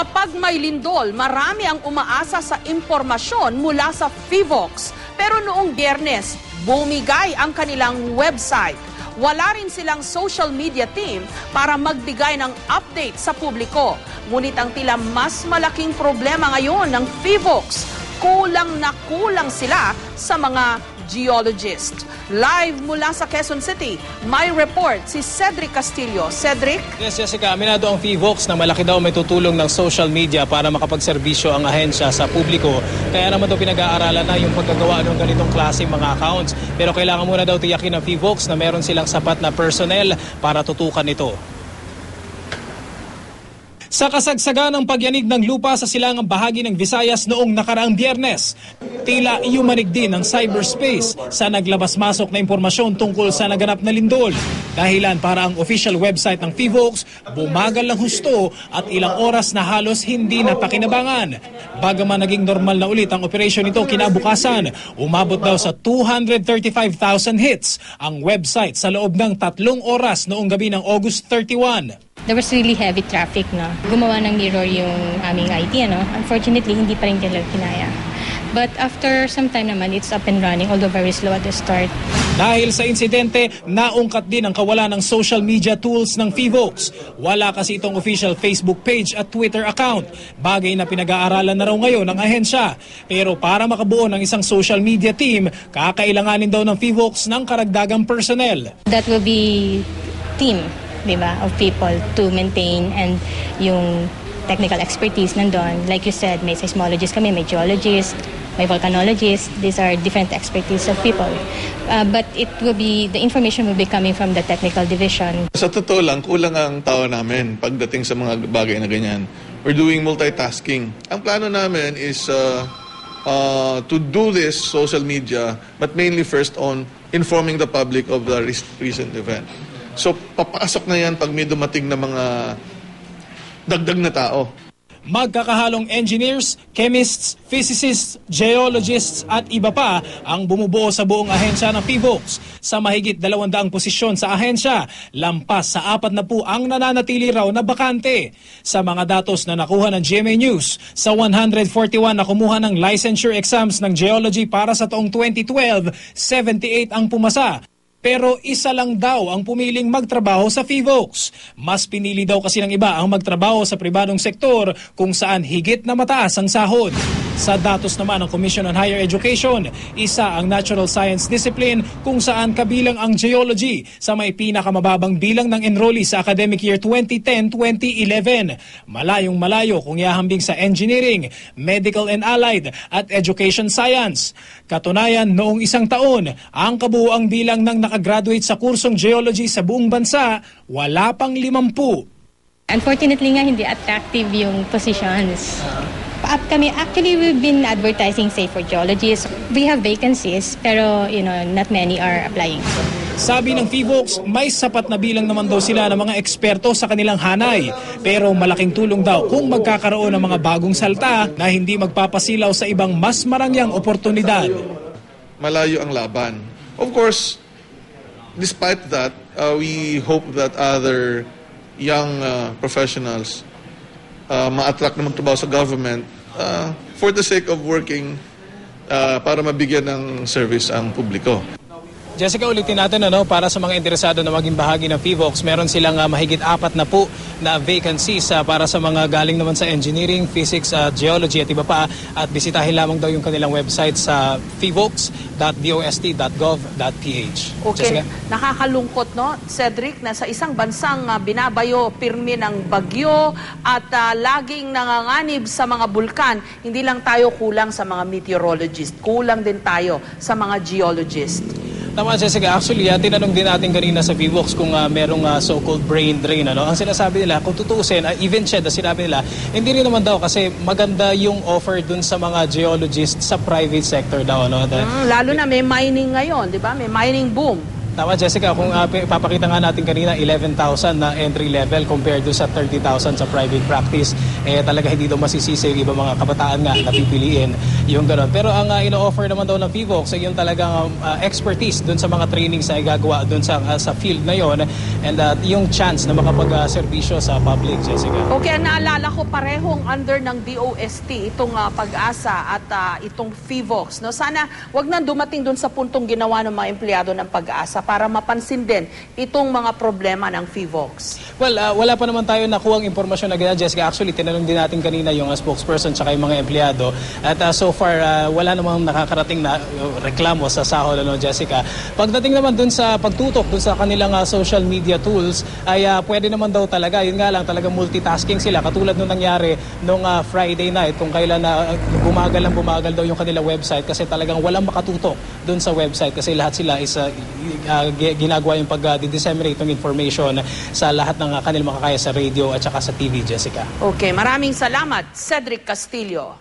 Kapag may lindol, marami ang umaasa sa impormasyon mula sa PHIVOLCS. Pero noong Biyernes, bumigay ang kanilang website. Wala rin silang social media team para magbigay ng update sa publiko. Ngunit ang tila mas malaking problema ngayon ng PHIVOLCS, kulang na kulang sila sa mga geologist. Live mula sa Quezon City, may report si Cedric Castillo. Cedric? Yes, Jessica. Aminado ang PHIVOLCS na malaki daw may tutulong ng social media para makapagserbisyo ang ahensya sa publiko. Kaya naman daw pinag-aaralan na yung paggagawa ng ganitong klase mga accounts. Pero kailangan muna daw tiyakin ng PHIVOLCS na meron silang sapat na personnel para tutukan ito. Sa kasagsagan ng pagyanig ng lupa sa silangang bahagi ng Visayas noong nakaraang Biyernes, tila yumanig din ang cyberspace sa naglabas-masok na impormasyon tungkol sa naganap na lindol. Dahilan para ang official website ng PHIVOLCS bumagal ng husto at ilang oras na halos hindi napakinabangan. Bagaman naging normal na ulit ang operasyon nito kinabukasan, umabot daw sa 235,000 hits ang website sa loob ng 3 oras noong gabi ng August 31. There was really heavy traffic, no? Gumawa ng mirror yung aming IT, no? Unfortunately, hindi pa rin nila kinaya. But after some time naman, it's up and running, although very slow at the start. Dahil sa insidente, naungkat din ang kawalan ng social media tools ng PHIVOLCS. Wala kasi itong official Facebook page at Twitter account. Bagay na pinag-aaralan na raw ngayon ng ahensya. Pero para makabuo ng isang social media team, kakailanganin daw ng PHIVOLCS ng karagdagang personnel. That will be team, diba, of people to maintain and yung technical expertise nandun. Like you said, may seismologist kami, may geologist, may volcanologist. These are different expertise of people. But the information will be coming from the technical division. Sa totoo lang, kulang ang tao namin pagdating sa mga bagay na ganyan. We're doing multitasking. Ang plano namin is to do this social media, but mainly first on informing the public of the recent event. So, papasok na yan pag may dumating na mga dagdag na tao. Magkakahalong engineers, chemists, physicists, geologists at iba pa ang bumubuo sa buong ahensya ng PHIVOLCS. Sa mahigit 200 posisyon sa ahensya, lampas sa 40 ang nananatili raw na bakante. Sa mga datos na nakuha ng GMA News, sa 141 na kumuha ng licensure exams ng geology para sa taong 2012, 78 ang pumasa. Pero isa lang daw ang pumiling magtrabaho sa PHIVOLCS. Mas pinili daw kasi ng iba ang magtrabaho sa pribadong sektor kung saan higit na mataas ang sahod. Sa datos naman ng Commission on Higher Education, isa ang natural science discipline kung saan kabilang ang geology sa may pinakamababang bilang ng enrollee sa academic year 2010-2011. Malayong malayo kung ihahambing sa engineering, medical and allied at education science. Katunayan, noong isang taon, ang kabuuang bilang ng nakagraduate sa kursong geology sa buong bansa, wala pang 50. Unfortunately nga, hindi attractive yung positions. Actually, we've been advertising, say, for geologists. We have vacancies, pero, not many are applying. Sabi ng PHIVOLCS, may sapat na bilang naman daw sila ng mga eksperto sa kanilang hanay. Pero malaking tulong daw kung magkakaroon ng mga bagong salta na hindi magpapasilaw sa ibang mas marangyang oportunidad. Malayo ang laban. Of course, despite that, we hope that other young professionals ma-attract na magtrabaho sa government for the sake of working para mabigyan ng service ang publiko. Jessica, ulitin natin para sa mga interesado na maging bahagi ng PHIVOLCS, meron silang mahigit 40 na vacancies para sa mga galing naman sa engineering, physics, geology at iba pa. At bisitahin lamang daw yung kanilang website sa phivolcs.dost.gov.ph. Okay, Jessica? Nakakalungkot, no, Cedric, na sa isang bansang binabayo pirmi ng bagyo at laging nanganganib sa mga bulkan, hindi lang tayo kulang sa mga meteorologist, kulang din tayo sa mga geologist. Tama, Jessica. Actually, tinanong din natin kanina sa PHIVOLCS kung merong so-called brain drain. Ang sinasabi nila, kung tutuusin, even said na sinabi nila, hindi rin naman daw kasi maganda yung offer dun sa mga geologists sa private sector daw. Lalo na may mining ngayon, di ba? May mining boom. Tama, Jessica, kung papakita nga natin kanina 11,000 na entry level compared do sa 30,000 sa private practice, talaga hindi daw masisisi yung ibang mga kabataan nga na pipiliin yung gano'n. Pero ang ino-offer naman daw ng PHIVOLCS ay yung talagang expertise dun sa mga trainings na igagawa dun sa field na yon, and yung chance na makapag-serbisyo sa public, Jessica. Okay, naalala ko parehong under ng DOST itong Pag-asa at itong PHIVOLCS. No? Sana wag na dumating dun sa puntong ginawa ng mga empleyado ng Pag-asa para mapansin din itong mga problema ng PHIVOLCS. Well, wala pa naman tayo nakuhang impormasyon na ganyan, Jessica. Actually, tinanong din natin kanina yung spokesperson tsaka yung mga empleyado. At so far, wala namang nakakarating na reklamo sa sahod, Jessica. Pagdating naman dun sa pagtutok dun sa kanilang social media tools, ay pwede naman daw talaga. Yun nga lang, talaga multitasking sila. Katulad nung nangyari nung Friday night, kung kailan bumagal daw yung kanila website kasi talagang walang makatutok dun sa website kasi lahat sila is ginagawa yung pag-disseminate ng information sa lahat ng kanilang makakaya sa radio at saka sa TV, Jessica. Okay, maraming salamat, Cedric Castillo.